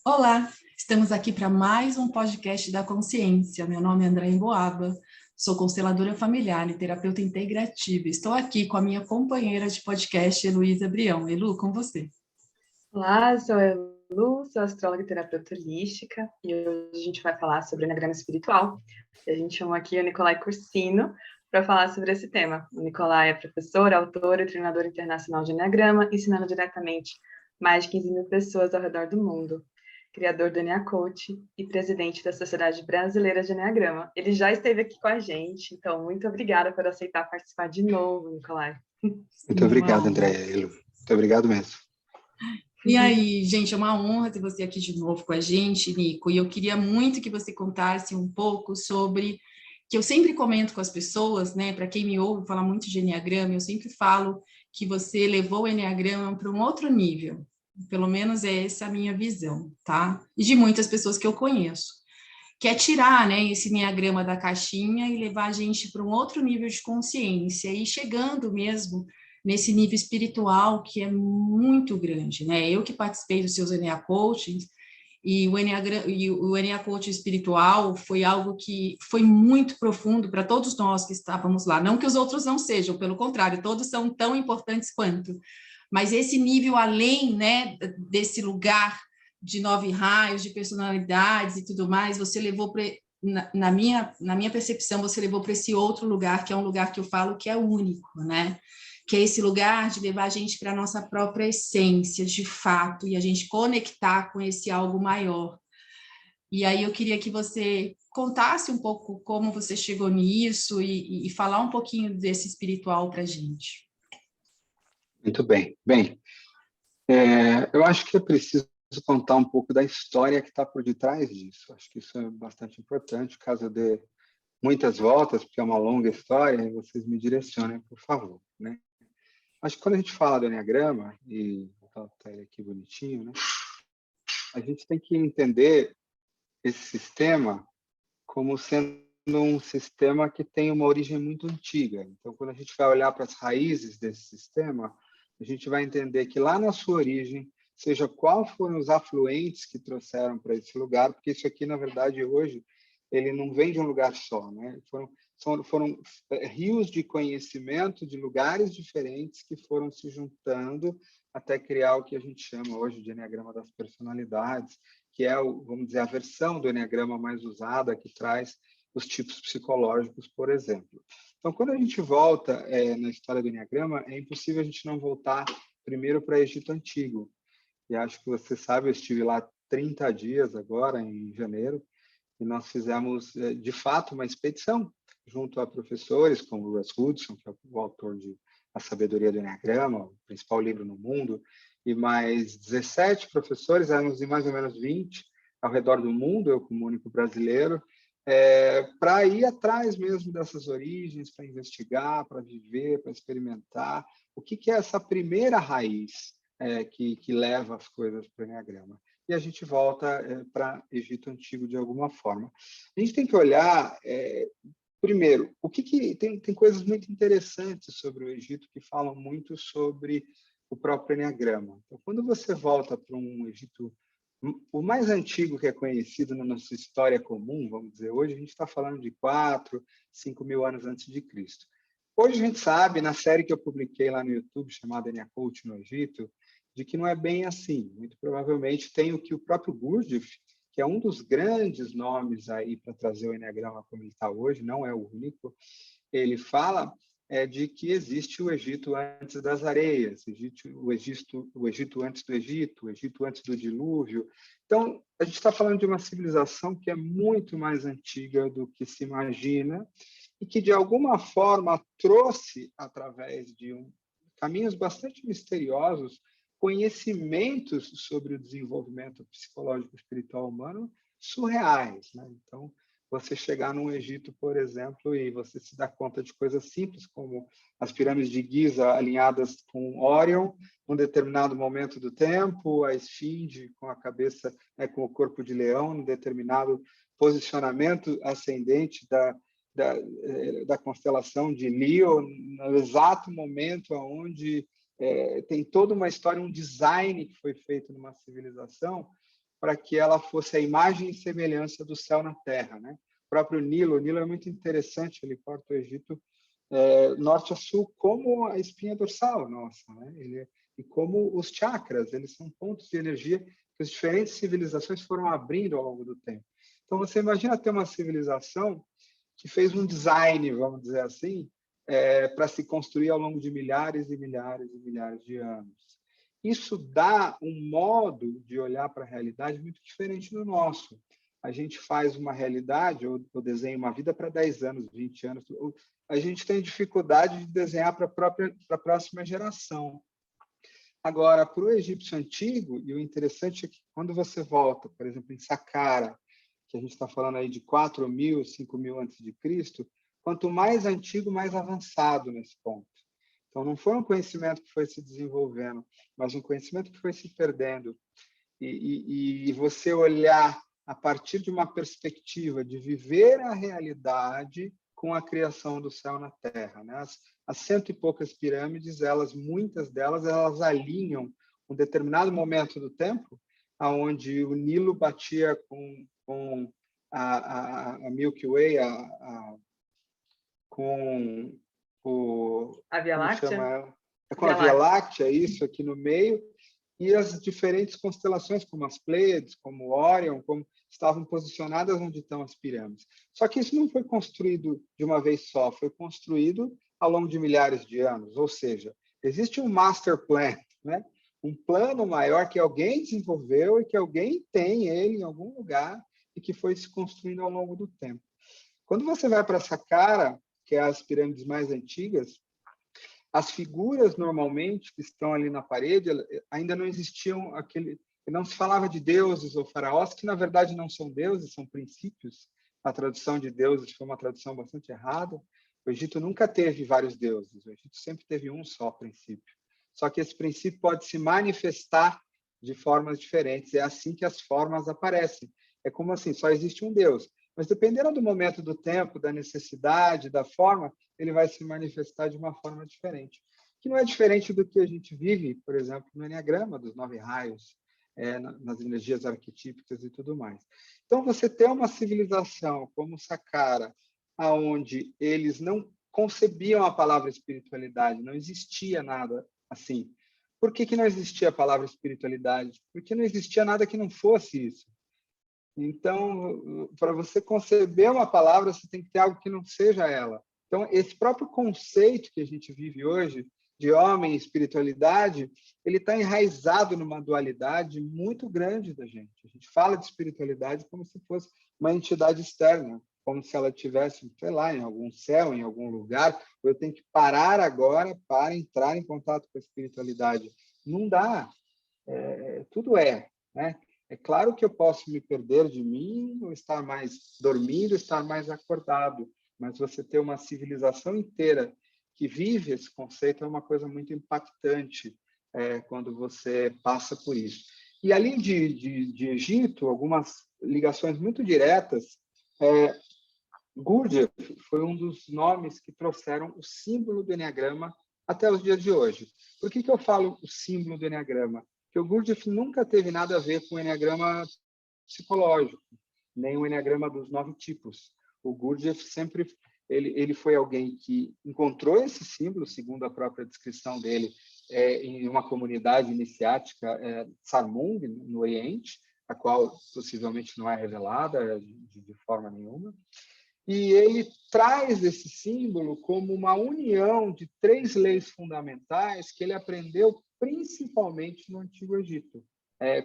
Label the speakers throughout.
Speaker 1: Olá, estamos aqui para mais um podcast da consciência. Meu nome é André Emboaba, sou consteladora familiar e terapeuta integrativa. Estou aqui com a minha companheira de podcast, Heloísa Brião. Elu, com você.
Speaker 2: Olá, eu sou a Elu, sou astróloga e terapeuta holística e hoje a gente vai falar sobre o Eneagrama espiritual. A gente chamou aqui o Nicolai Cursino para falar sobre esse tema. O Nicolai é professor, autor e treinador internacional de Eneagrama, ensinando diretamente mais de 15 mil pessoas ao redor do mundo. Criador do Enea Coach e presidente da Sociedade Brasileira de Eneagrama. Ele já esteve aqui com a gente, então muito obrigada por aceitar participar de novo, Nicolai.
Speaker 3: Muito obrigado, Andréia. Muito obrigado mesmo.
Speaker 1: E aí, gente, é uma honra ter você aqui de novo com a gente, Nico, e eu queria muito que você contasse um pouco sobre, que eu sempre comento com as pessoas, né, para quem me ouve falar muito de Eneagrama, eu sempre falo que você levou o Eneagrama para um outro nível, pelo menos é essa a minha visão, tá? E de muitas pessoas que eu conheço, que é tirar, né, esse Eneagrama da caixinha e levar a gente para um outro nível de consciência, e chegando mesmo nesse nível espiritual que é muito grande, né? Eu que participei dos seus Enea Coachings, e o Enea Coaching espiritual foi algo que foi muito profundo para todos nós que estávamos lá. Não que os outros não sejam, pelo contrário, todos são tão importantes quanto. Mas esse nível além, né, desse lugar de 9 raios, de personalidades e tudo mais, você levou para... Na minha percepção, você levou para esse outro lugar, que é um lugar que eu falo que é único, né? Que é esse lugar de levar a gente para a nossa própria essência, de fato, e a gente conectar com esse algo maior. E aí eu queria que você contasse um pouco como você chegou nisso e falar um pouquinho desse espiritual para a gente.
Speaker 3: Muito bem. Bem, eu acho que é preciso contar um pouco da história que está por detrás disso. Acho que isso é bastante importante, caso eu dê muitas voltas, porque é uma longa história, e vocês me direcionem, por favor, né? Acho que quando a gente fala do Eneagrama, e vou botar ele aqui bonitinho, né? A gente tem que entender esse sistema como sendo um sistema que tem uma origem muito antiga. Então, quando a gente vai olhar para as raízes desse sistema, a gente vai entender que lá na sua origem, seja qual foram os afluentes que trouxeram para esse lugar, porque isso aqui, na verdade, hoje, ele não vem de um lugar só, né? Foram rios de conhecimento de lugares diferentes que foram se juntando até criar o que a gente chama hoje de Eneagrama das Personalidades, que é, vamos dizer, a versão do Eneagrama mais usada, que traz os tipos psicológicos, por exemplo. Então, quando a gente volta na história do Eneagrama, é impossível a gente não voltar primeiro para o Egito Antigo. E acho que você sabe, eu estive lá 30 dias agora, em janeiro, e nós fizemos, de fato, uma expedição junto a professores como Russ Hudson, que é o autor de A Sabedoria do Eneagrama, o principal livro no mundo, e mais 17 professores, éramos em mais ou menos 20 ao redor do mundo, eu como único brasileiro, para ir atrás mesmo dessas origens, para investigar, para viver, para experimentar. O que é essa primeira raiz que leva as coisas para o Eneagrama? E a gente volta para Egito Antigo de alguma forma. A gente tem que olhar, primeiro, tem coisas muito interessantes sobre o Egito que falam muito sobre o próprio Eneagrama. Então, quando você volta para um Egito, o mais antigo que é conhecido na nossa história comum, vamos dizer, hoje a gente está falando de 4, 5 mil anos antes de Cristo. Hoje a gente sabe, na série que eu publiquei lá no YouTube, chamada Enea Coach no Egito, de que não é bem assim. Muito provavelmente tem o que o próprio Gurdjieff, que é um dos grandes nomes aí para trazer o Eneagrama como ele está hoje, não é o único, ele fala de que existe o Egito antes das areias, o Egito antes do Egito, o Egito antes do dilúvio. Então, a gente está falando de uma civilização que é muito mais antiga do que se imagina e que, de alguma forma, trouxe, através de caminhos bastante misteriosos, conhecimentos sobre o desenvolvimento psicológico e espiritual humano surreais, né? Então, você chegar num Egito, por exemplo, e você se dá conta de coisas simples, como as pirâmides de Giza alinhadas com Órion, num determinado momento do tempo, a esfinge com a cabeça, com o corpo de leão, num determinado posicionamento ascendente da constelação de Leo, no exato momento onde tem toda uma história, um design que foi feito numa civilização para que ela fosse a imagem e semelhança do céu na terra, né? O próprio Nilo, o Nilo é muito interessante, ele corta o Egito norte a sul como a espinha dorsal nossa, né? E como os chakras, eles são pontos de energia que as diferentes civilizações foram abrindo ao longo do tempo. Então, você imagina ter uma civilização que fez um design, vamos dizer assim, para se construir ao longo de milhares e milhares e milhares de anos. Isso dá um modo de olhar para a realidade muito diferente do nosso. A gente faz uma realidade, ou desenha uma vida para 10 anos, 20 anos, a gente tem dificuldade de desenhar para a próxima geração. Agora, para o egípcio antigo, e o interessante é que quando você volta, por exemplo, em Saqqara, que a gente está falando aí de 4.000, 5.000 antes de Cristo, quanto mais antigo, mais avançado nesse ponto. Então, não foi um conhecimento que foi se desenvolvendo, mas um conhecimento que foi se perdendo. E você olhar a partir de uma perspectiva de viver a realidade com a criação do céu na terra, né? As 100 e poucas pirâmides, muitas delas, elas alinham um determinado momento do tempo, aonde o Nilo batia com a Milky Way, com
Speaker 2: A Via
Speaker 3: como
Speaker 2: Láctea?
Speaker 3: chama ela? Com a Via Láctea, isso aqui no meio, e as diferentes constelações, como as Pleiades, como Órion, como estavam posicionadas onde estão as pirâmides. Só que isso não foi construído de uma vez só, foi construído ao longo de milhares de anos, ou seja, existe um master plan, né? Um plano maior que alguém desenvolveu e que alguém tem ele em algum lugar e que foi se construindo ao longo do tempo. Quando você vai para Saqqara, que é as pirâmides mais antigas, as figuras normalmente que estão ali na parede ainda não existiam não se falava de deuses ou faraós, que na verdade não são deuses, são princípios. A tradução de deuses foi uma tradução bastante errada. O Egito nunca teve vários deuses, o Egito sempre teve um só princípio. Só que esse princípio pode se manifestar de formas diferentes. É assim que as formas aparecem. É como assim, só existe um Deus. Mas dependendo do momento do tempo, da necessidade, da forma, ele vai se manifestar de uma forma diferente. Que não é diferente do que a gente vive, por exemplo, no Enneagrama, dos 9 raios, nas energias arquetípicas e tudo mais. Então, você ter uma civilização como Saqqara, onde eles não concebiam a palavra espiritualidade, não existia nada assim. Por que não existia a palavra espiritualidade? Porque não existia nada que não fosse isso. Então, para você conceber uma palavra, você tem que ter algo que não seja ela. Então, esse próprio conceito que a gente vive hoje, de homem e espiritualidade, ele está enraizado numa dualidade muito grande da gente. A gente fala de espiritualidade como se fosse uma entidade externa, como se ela estivesse, sei lá, em algum céu, em algum lugar, ou eu tenho que parar agora para entrar em contato com a espiritualidade. Não dá. Tudo né? É claro que eu posso me perder de mim, ou estar mais dormindo, estar mais acordado, mas você ter uma civilização inteira que vive esse conceito é uma coisa muito impactante quando você passa por isso. E além de Egito, algumas ligações muito diretas, Gurdjieff foi um dos nomes que trouxeram o símbolo do Enneagrama até os dias de hoje. Por que eu falo o símbolo do Enneagrama? Porque o Gurdjieff nunca teve nada a ver com o Enneagrama psicológico, nem o Enneagrama dos 9 tipos. O Gurdjieff sempre ele foi alguém que encontrou esse símbolo, segundo a própria descrição dele, em uma comunidade iniciática, Sarmung, no Oriente, a qual possivelmente não é revelada de forma nenhuma. E ele traz esse símbolo como uma união de 3 leis fundamentais que ele aprendeu principalmente no Antigo Egito.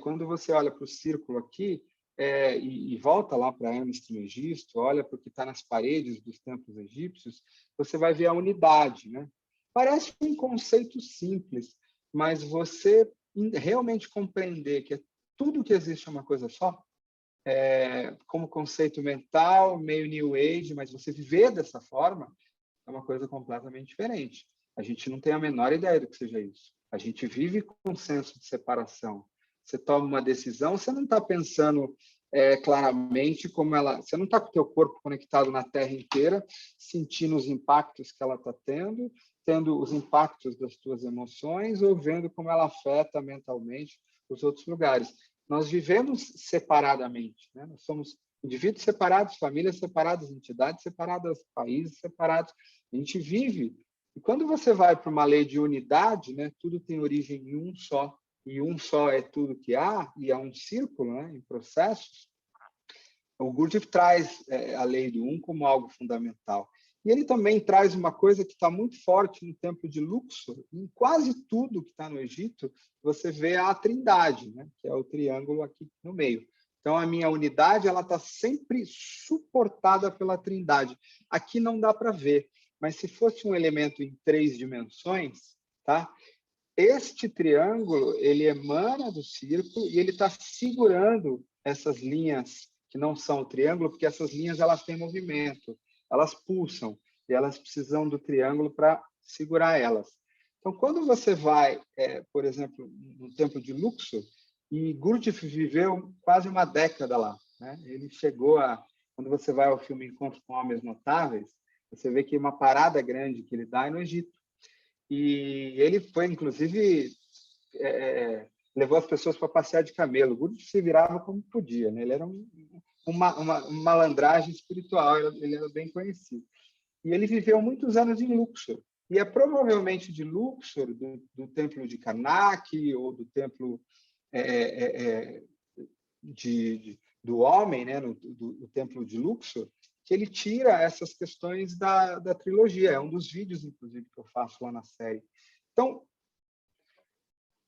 Speaker 3: Quando você olha para o círculo aqui e volta lá para Hermes Trismegisto, olha para o que está nas paredes dos templos egípcios, você vai ver a unidade, né? Parece um conceito simples, mas você realmente compreender que tudo que existe é uma coisa só, como conceito mental, meio New Age, mas você viver dessa forma é uma coisa completamente diferente. A gente não tem a menor ideia do que seja isso. A gente vive com um senso de separação. Você toma uma decisão, você não está pensando claramente como ela... Você não está com o teu corpo conectado na Terra inteira, sentindo os impactos que ela está tendo os impactos das tuas emoções ou vendo como ela afeta mentalmente os outros lugares. nós vivemos separadamente, né? Nós somos indivíduos separados, famílias separadas, entidades separadas, países separados. A gente vive. E quando você vai para uma lei de unidade, né? Tudo tem origem em um só, e um só é tudo que há, e é um círculo, né? Em processos. O Gurdjieff traz a lei do um como algo fundamental. E ele também traz uma coisa que está muito forte no templo de Luxor. Em quase tudo que está no Egito, você vê a trindade, né? Que é o triângulo aqui no meio. Então, a minha unidade ela está sempre suportada pela trindade. Aqui não dá para ver, mas se fosse um elemento em 3 dimensões, tá? Este triângulo ele emana do círculo e ele está segurando essas linhas que não são o triângulo, porque essas linhas elas têm movimento, elas pulsam e elas precisam do triângulo para segurar elas. Então, quando você vai, por exemplo, no templo de Luxor, e Gurdjieff viveu quase uma década lá, né? Ele chegou a, quando você vai ao filme Encontros com Homens Notáveis, você vê que uma parada grande que ele dá é no Egito. E ele foi, inclusive, levou as pessoas para passear de camelo. O Gurdjieff se virava como podia, né? Ele era uma malandragem espiritual, ele era bem conhecido. E ele viveu muitos anos em Luxor. E é provavelmente de Luxor, do templo de Karnak, ou do templo do homem, né? do templo de Luxor, que ele tira essas questões da trilogia. É um dos vídeos, inclusive, que eu faço lá na série. Então,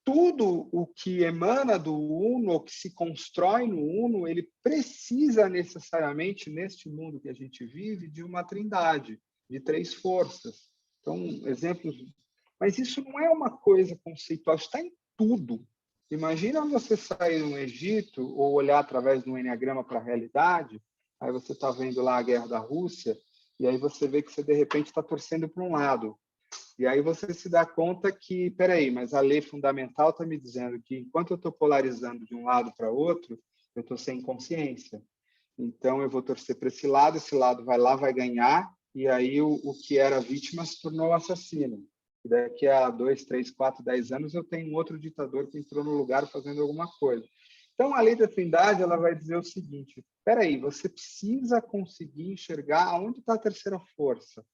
Speaker 3: tudo o que emana do Uno, ou que se constrói no Uno, ele precisa necessariamente, neste mundo que a gente vive, de uma trindade, de 3 forças. Então, exemplos... Mas isso não é uma coisa conceitual, está em tudo. Imagina você sair no Egito ou olhar através do Enneagrama para a realidade, aí você está vendo lá a guerra da Rússia, e aí você vê que você, de repente, está torcendo para um lado. E aí você se dá conta que, peraí, mas a lei fundamental está me dizendo que enquanto eu estou polarizando de um lado para outro, eu estou sem consciência. Então, eu vou torcer para esse lado vai lá, vai ganhar, e aí o que era vítima se tornou assassino. E daqui a 2, 3, 4, 10 anos, eu tenho um outro ditador que entrou no lugar fazendo alguma coisa. Então, a lei da trindade ela vai dizer o seguinte, peraí, você precisa conseguir enxergar onde está a terceira força.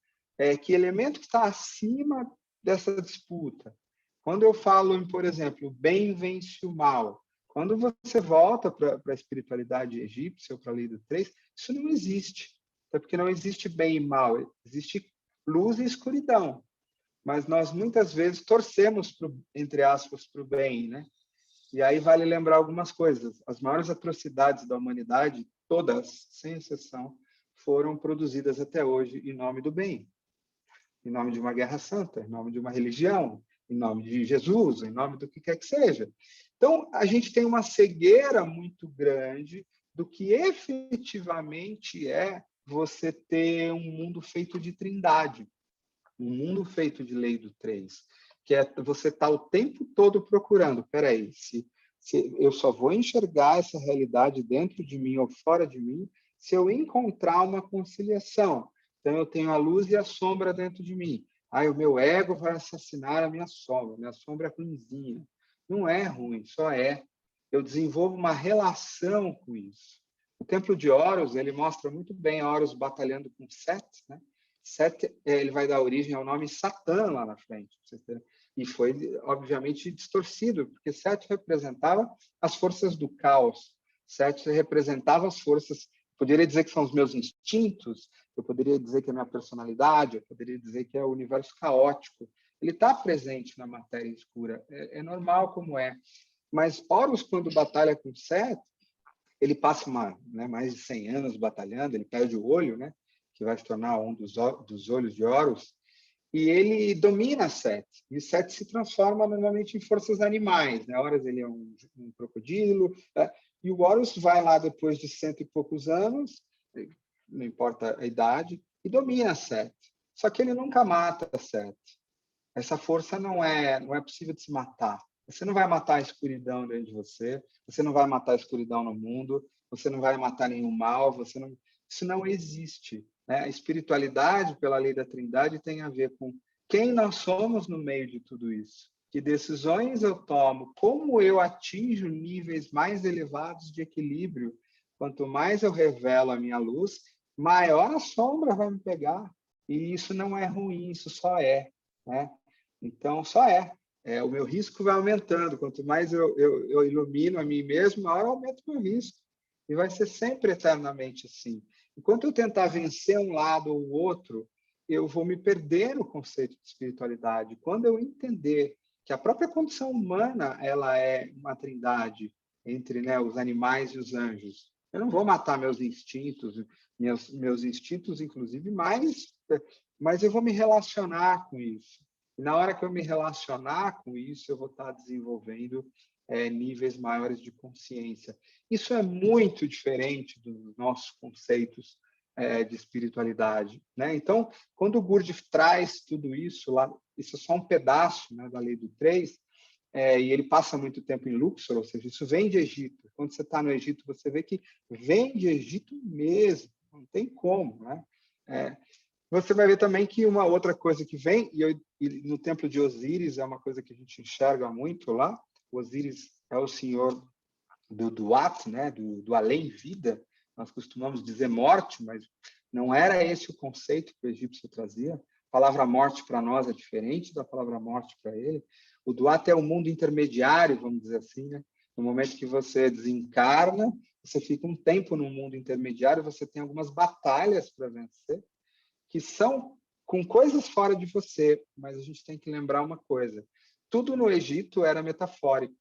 Speaker 3: Que elemento que está acima dessa disputa? Quando eu falo em, por exemplo, o bem vence o mal, quando você volta para a espiritualidade egípcia ou para a lei do 3, isso não existe. Até porque não existe bem e mal, existe luz e escuridão. Mas nós muitas vezes torcemos, entre aspas, para o bem, né? E aí vale lembrar algumas coisas. As maiores atrocidades da humanidade, todas, sem exceção, foram produzidas até hoje em nome do bem. Em nome de uma guerra santa, em nome de uma religião, em nome de Jesus, em nome do que quer que seja. Então, a gente tem uma cegueira muito grande do que efetivamente é você ter um mundo feito de trindade, um mundo feito de lei do 3, que é você estar o tempo todo procurando, peraí, se eu só vou enxergar essa realidade dentro de mim ou fora de mim se eu encontrar uma conciliação. Então, eu tenho a luz e a sombra dentro de mim. Aí, o meu ego vai assassinar a minha sombra é ruinzinha. Não é ruim, só é. Eu desenvolvo uma relação com isso. O Templo de Horus, ele mostra muito bem Horus batalhando com Set, né? Set, ele vai dar origem ao nome Satã lá na frente. E foi, obviamente, distorcido, porque Set representava as forças do caos. Set representava as forças... Poderia dizer que são os meus instintos, eu poderia dizer que é a minha personalidade, eu poderia dizer que é o universo caótico. Ele está presente na matéria escura, é normal como é. Mas Horus, quando batalha com Set, ele passa mais de 100 anos batalhando, ele perde o olho, né, que vai se tornar um dos olhos de Horus, e ele domina Set. E Set se transforma normalmente em forças animais. Né? Horas ele é um crocodilo, né? E o Horus vai lá depois de 100 e poucos anos, não importa a idade, e domina Set. Só que ele nunca mata Set. Essa força não é possível de se matar. Você não vai matar a escuridão dentro de você, você não vai matar a escuridão no mundo, você não vai matar nenhum mal, isso não existe. Né? A espiritualidade, pela lei da Trindade, tem a ver com quem nós somos no meio de tudo isso. que decisões eu tomo, como eu atinjo níveis mais elevados de equilíbrio. Quanto mais eu revelo a minha luz, maior a sombra vai me pegar. E isso não é ruim, isso só é, né? Então, só é. O meu risco vai aumentando. Quanto mais eu ilumino a mim mesmo, maior aumenta o meu risco. E vai ser sempre eternamente assim. Enquanto eu tentar vencer um lado ou o outro, eu vou me perder no conceito de espiritualidade. Quando eu entender que a própria condição humana ela é uma trindade entre, né, os animais e os anjos, eu não vou matar meus instintos, meus instintos, inclusive, mas eu vou me relacionar com isso. E na hora que eu me relacionar com isso, eu vou estar desenvolvendo níveis maiores de consciência. Isso é muito diferente dos nossos conceitos de espiritualidade, né? Então, quando o Gurdjieff traz tudo isso lá, isso é só um pedaço, né, da Lei do Três, e ele passa muito tempo em Luxor, ou seja, isso vem de Egito. Quando você está no Egito, você vê que vem de Egito mesmo, não tem como, né? Você vai ver também que uma outra coisa que vem, e no templo de Osíris é uma coisa que a gente enxerga muito lá. O Osíris é o senhor do Duat, né? do além-vida. Nós costumamos dizer morte, mas não era esse o conceito que o egípcio trazia. A palavra morte para nós é diferente da palavra morte para ele. O Duat é o mundo intermediário, vamos dizer assim, né? No momento que você desencarna, você fica um tempo no mundo intermediário, você tem algumas batalhas para vencer, que são com coisas fora de você, mas a gente tem que lembrar uma coisa: tudo no Egito era metafórico,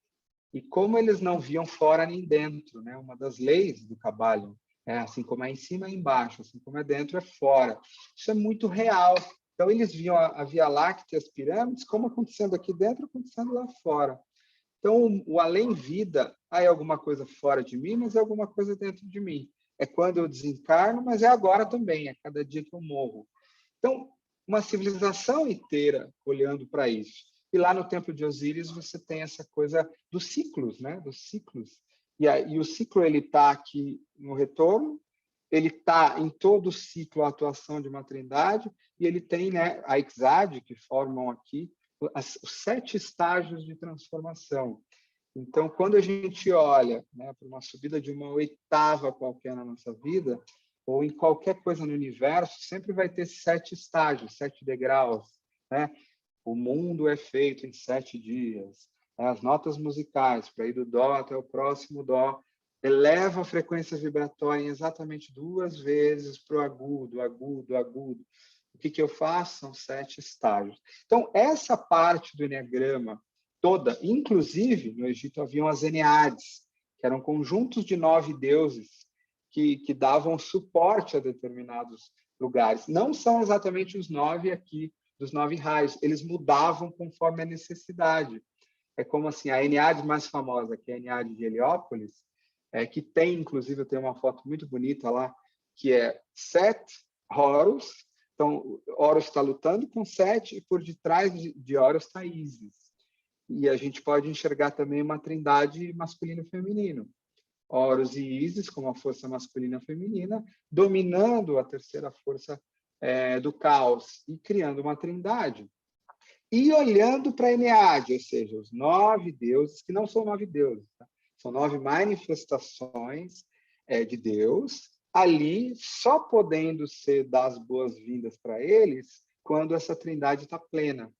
Speaker 3: e como eles não viam fora nem dentro, né? Uma das leis do Kabbalion é assim como é em cima é embaixo, assim como é dentro é fora. Isso é muito real. Então eles viam a Via Láctea, as pirâmides, como acontecendo aqui dentro, acontecendo lá fora. Então o além-vida é alguma coisa fora de mim, mas é alguma coisa dentro de mim. É quando eu desencarno, mas é agora também, é cada dia que eu morro. Então, uma civilização inteira olhando para isso. E lá no Templo de Osíris você tem essa coisa dos ciclos, né? Dos ciclos. E o ciclo ele está aqui no retorno, ele está em todo o ciclo a atuação de uma trindade, e ele tem, né, a Ixad, que formam aqui os 7 estágios de transformação. Então, quando a gente olha, né, para uma subida de uma oitava qualquer na nossa vida, ou em qualquer coisa no universo, sempre vai ter 7 estágios, 7 degraus, né? O mundo é feito em 7 dias. As notas musicais, para ir do dó até o próximo dó, eleva a frequência vibratória em exatamente 2 vezes para o agudo, agudo, agudo. O que eu faço? São 7 estágios. Então, essa parte do Eneagrama toda, inclusive, no Egito haviam as Eneades, que eram conjuntos de 9 deuses que davam suporte a determinados lugares. Não são exatamente os 9 aqui, dos 9 raios, eles mudavam conforme a necessidade. É como assim, a Eneade mais famosa, que é a Eneade de Heliópolis, que tem, inclusive, eu tenho uma foto muito bonita lá, que é Set, Horus. Então, Horus está lutando com Set, e por detrás de Horus está Ísis. E a gente pode enxergar também uma trindade masculino e feminino. Horus e Ísis, como a força masculina e feminina, dominando a terceira força do caos e criando uma trindade. E olhando para a Eneade, ou seja, os 9 deuses, que não são 9 deuses, tá? São 9 manifestações de Deus, ali só podendo ser dar as boas-vindas para eles quando essa trindade está plena.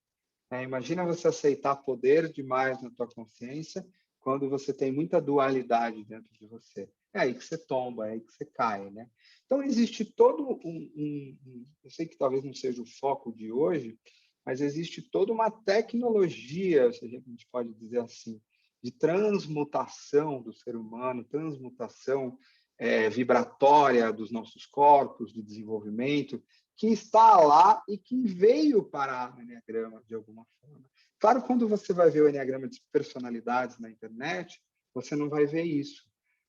Speaker 3: Imagina você aceitar poder demais na tua consciência quando você tem muita dualidade dentro de você. É aí que você tomba, é aí que você cai, né? Então, existe todo eu sei que talvez não seja o foco de hoje, mas existe toda uma tecnologia, se a gente pode dizer assim, de transmutação do ser humano, transmutação vibratória dos nossos corpos, de desenvolvimento, que está lá e que veio parar no Eneagrama de alguma forma. Claro, quando você vai ver o Eneagrama de personalidades na internet, você não vai ver isso.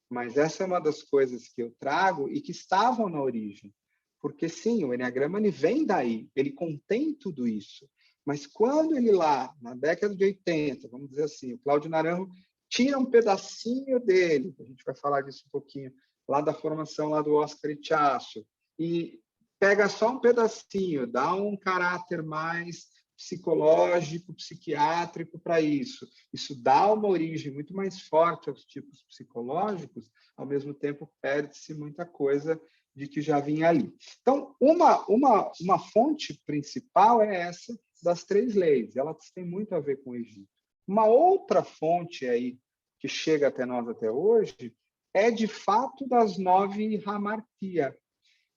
Speaker 3: Mas essa é uma das coisas que eu trago e que estavam na origem. Porque, sim, o Eneagrama ele vem daí, ele contém tudo isso. Mas quando ele lá, na década de 80, vamos dizer assim, o Cláudio Naranjo tira um pedacinho dele, a gente vai falar disso um pouquinho, lá da formação lá do Oscar Ichaço, e pega só um pedacinho, dá um caráter mais psicológico, psiquiátrico para isso. Isso dá uma origem muito mais forte aos tipos psicológicos, ao mesmo tempo perde-se muita coisa de que já vinha ali. Então, uma fonte principal é essa das 3 leis, elas têm muito a ver com o Egito. Uma outra fonte aí, que chega até nós até hoje, é de fato das 9 hamartia,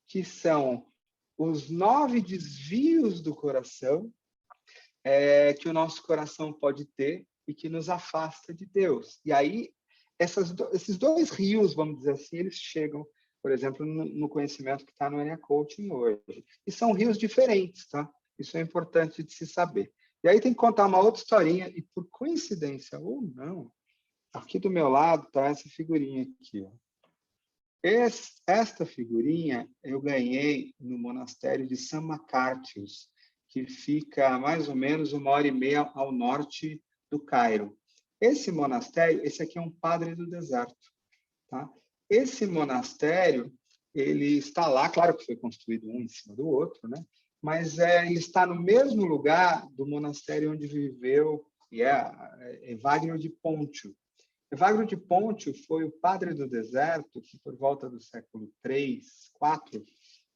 Speaker 3: que são os 9 desvios do coração que o nosso coração pode ter e que nos afasta de Deus. E aí, esses 2 rios, vamos dizer assim, eles chegam, por exemplo, no conhecimento que está no Enia Coaching hoje. E são rios diferentes, tá? Isso é importante de se saber. E aí tem que contar uma outra historinha, e por coincidência ou não, aqui do meu lado está essa figurinha aqui, ó. Esta figurinha eu ganhei no monastério de São Macartius, que fica a mais ou menos 1h30 ao norte do Cairo. Esse monastério, esse aqui é um padre do deserto, tá? Esse monastério, ele está lá, claro que foi construído um em cima do outro, né? Mas ele está no mesmo lugar do monastério onde viveu Evagrio de Pontio. Evagrio de Pontio foi o padre do deserto que, por volta do século III, IV,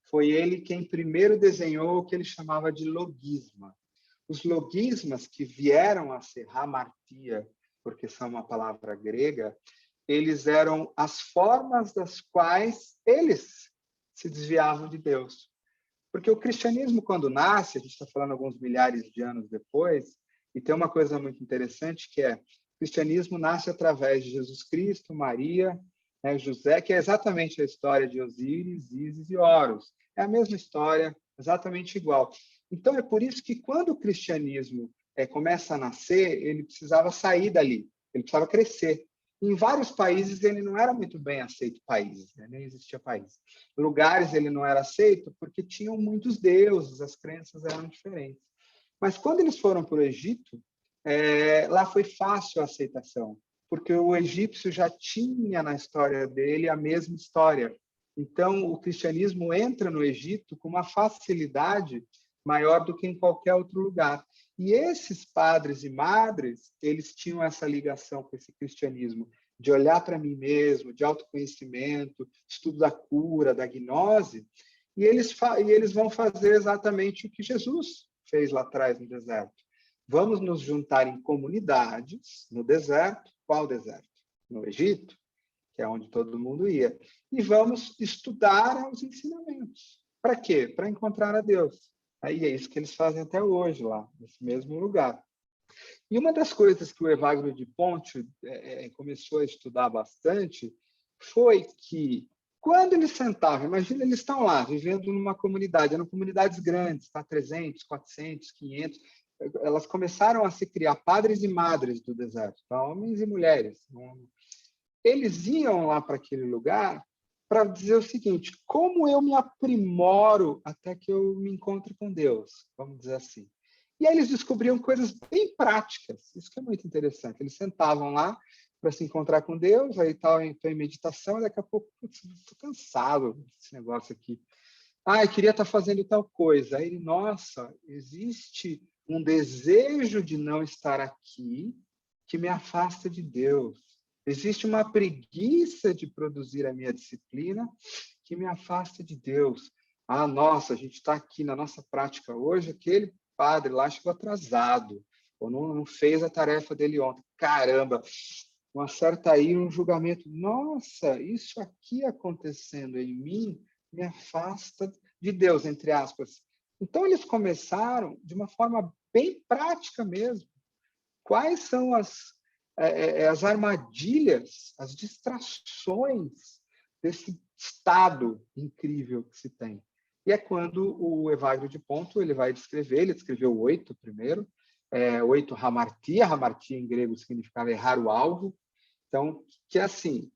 Speaker 3: foi ele quem primeiro desenhou o que ele chamava de logisma. Os logismas, que vieram a ser hamartia, porque são uma palavra grega, eles eram as formas das quais eles se desviavam de Deus. Porque o cristianismo, quando nasce, a gente está falando alguns milhares de anos depois, e tem uma coisa muito interessante que o cristianismo nasce através de Jesus Cristo, Maria, José, que é exatamente a história de Osíris, Ísis e Horus. É a mesma história, exatamente igual. Então, é por isso que quando o cristianismo começa a nascer, ele precisava sair dali, ele precisava crescer. Em vários países ele não era muito bem aceito, nem existia país. Lugares ele não era aceito porque tinham muitos deuses, as crenças eram diferentes. Mas quando eles foram para o Egito, lá foi fácil a aceitação, porque o egípcio já tinha na história dele a mesma história. Então, o cristianismo entra no Egito com uma facilidade maior do que em qualquer outro lugar. E esses padres e madres, eles tinham essa ligação com esse cristianismo, de olhar para mim mesmo, de autoconhecimento, estudo da cura, da gnose, e eles vão fazer exatamente o que Jesus fez lá atrás no deserto. Vamos nos juntar em comunidades no deserto. Qual deserto? No Egito, que é onde todo mundo ia. E vamos estudar os ensinamentos. Para quê? Para encontrar a Deus. Aí é isso que eles fazem até hoje lá, nesse mesmo lugar. E uma das coisas que o Evagrio de Pontio começou a estudar bastante foi que, quando eles sentavam, imagina, eles estão lá, vivendo numa comunidade, eram comunidades grandes, tá? 300, 400, 500, elas começaram a se criar padres e madres do deserto, tá? Homens e mulheres. Eles iam lá para aquele lugar para dizer o seguinte: como eu me aprimoro até que eu me encontre com Deus, vamos dizer assim. E aí eles descobriam coisas bem práticas, isso que é muito interessante. Eles sentavam lá para se encontrar com Deus, aí estou em meditação, e daqui a pouco, estou cansado desse negócio aqui. Eu queria estar fazendo tal coisa. Aí ele, nossa, existe um desejo de não estar aqui que me afasta de Deus. Existe uma preguiça de produzir a minha disciplina que me afasta de Deus. Nossa, a gente está aqui na nossa prática hoje, aquele padre lá chegou atrasado, ou não fez a tarefa dele ontem. Caramba, uma certa ira, um julgamento. Nossa, isso aqui acontecendo em mim me afasta de Deus, entre aspas. Então, eles começaram de uma forma bem prática mesmo. Quais são as armadilhas, as distrações desse estado incrível que se tem? E é quando o Evagrio de Pontio ele vai descrever, ele descreveu 8 primeiro, 8 hamartia, hamartia em grego significava errar o alvo. Então, que é assim,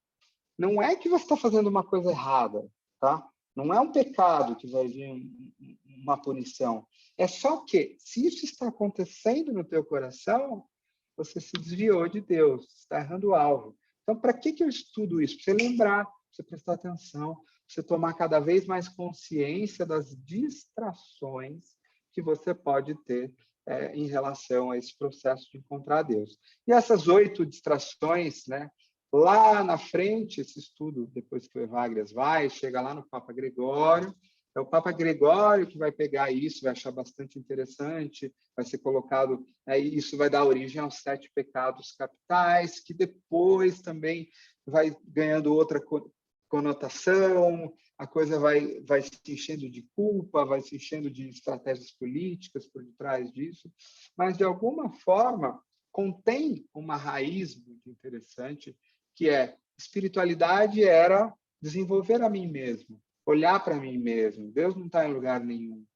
Speaker 3: não é que você está fazendo uma coisa errada, tá? Não é um pecado que vai vir uma punição. É só que, se isso está acontecendo no teu coração, você se desviou de Deus, está errando o alvo. Então, para que eu estudo isso? Para você lembrar, para você prestar atenção, para você tomar cada vez mais consciência das distrações que você pode ter em relação a esse processo de encontrar Deus. E essas 8 distrações, né? Lá na frente, esse estudo, depois que o Evagrias vai, chega lá no Papa Gregório, é o Papa Gregório que vai pegar isso, vai achar bastante interessante, vai ser colocado, isso vai dar origem aos 7 pecados capitais, que depois também vai ganhando outra conotação, a coisa vai se enchendo de culpa, vai se enchendo de estratégias políticas por detrás disso, mas, de alguma forma, contém uma raiz muito interessante, que é espiritualidade era desenvolver a mim mesmo, olhar para mim mesmo. Deus não está em lugar nenhum.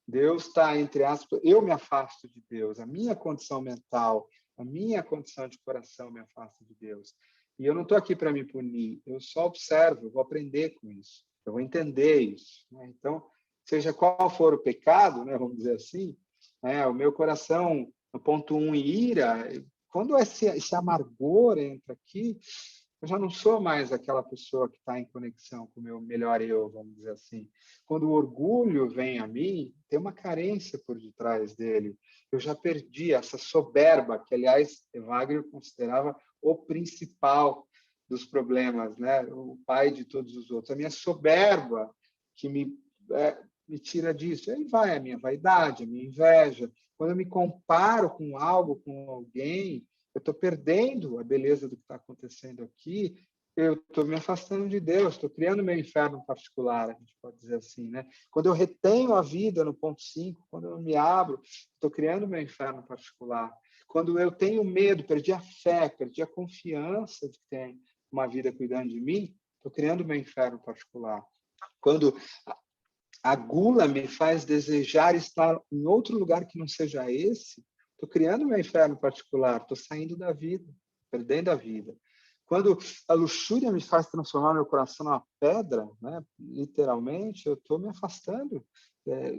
Speaker 3: Deus está, entre aspas, eu me afasto de Deus, a minha condição mental, a minha condição de coração me afasta de Deus. E eu não estou aqui para me punir, eu só observo, eu vou aprender com isso, eu vou entender isso. Né? Então, seja qual for o pecado, né, vamos dizer assim, o meu coração, no ponto 1, ira, quando esse amargor entra aqui, eu já não sou mais aquela pessoa que está em conexão com o meu melhor eu, vamos dizer assim. Quando o orgulho vem a mim, tem uma carência por detrás dele. Eu já perdi essa soberba, que, aliás, Evagrio considerava o principal dos problemas, né? O pai de todos os outros. A minha soberba que me tira disso. Aí vai a minha vaidade, a minha inveja. Quando eu me comparo com algo, com alguém, eu estou perdendo a beleza do que está acontecendo aqui, eu estou me afastando de Deus, estou criando meu inferno particular, a gente pode dizer assim, né? Quando eu retenho a vida no ponto 5, quando eu me abro, estou criando meu inferno particular. Quando eu tenho medo, perdi a fé, perdi a confiança de que tem uma vida cuidando de mim, estou criando meu inferno particular. Quando a gula me faz desejar estar em outro lugar que não seja esse, estou criando meu inferno particular, estou saindo da vida, perdendo a vida. Quando a luxúria me faz transformar meu coração numa pedra, né? Literalmente, eu estou me afastando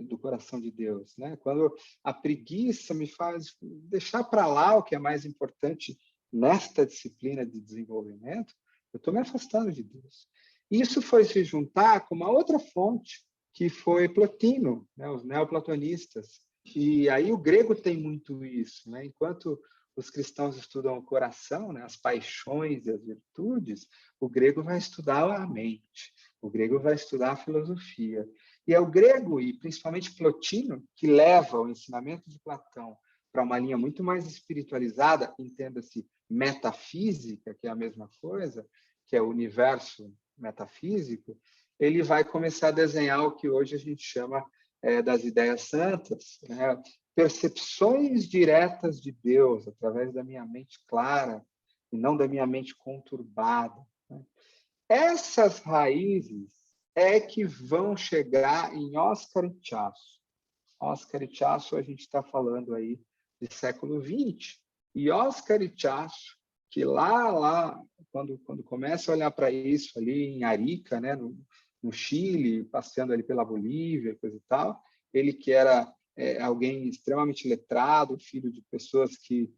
Speaker 3: do coração de Deus. Né? Quando a preguiça me faz deixar para lá o que é mais importante nesta disciplina de desenvolvimento, eu estou me afastando de Deus. Isso foi se juntar com uma outra fonte, que foi Plotino, né? Os neoplatonistas. E aí o grego tem muito isso, né? Enquanto os cristãos estudam o coração, né? As paixões e as virtudes, o grego vai estudar a mente, o grego vai estudar a filosofia. E é o grego, e principalmente Plotino, que leva o ensinamento de Platão para uma linha muito mais espiritualizada, entenda-se metafísica, que é a mesma coisa, que é o universo metafísico. Ele vai começar a desenhar o que hoje a gente chama das ideias santas, né? Percepções diretas de Deus através da minha mente clara e não da minha mente conturbada. Né? Essas raízes é que vão chegar em Oscar Ichaço. Oscar Ichaço, a gente está falando aí de século XX. E Oscar Ichaço, que lá quando começa a olhar para isso ali em Arica, né, no Chile, passeando ali pela Bolívia, coisa e tal, ele que era alguém extremamente letrado, filho de pessoas que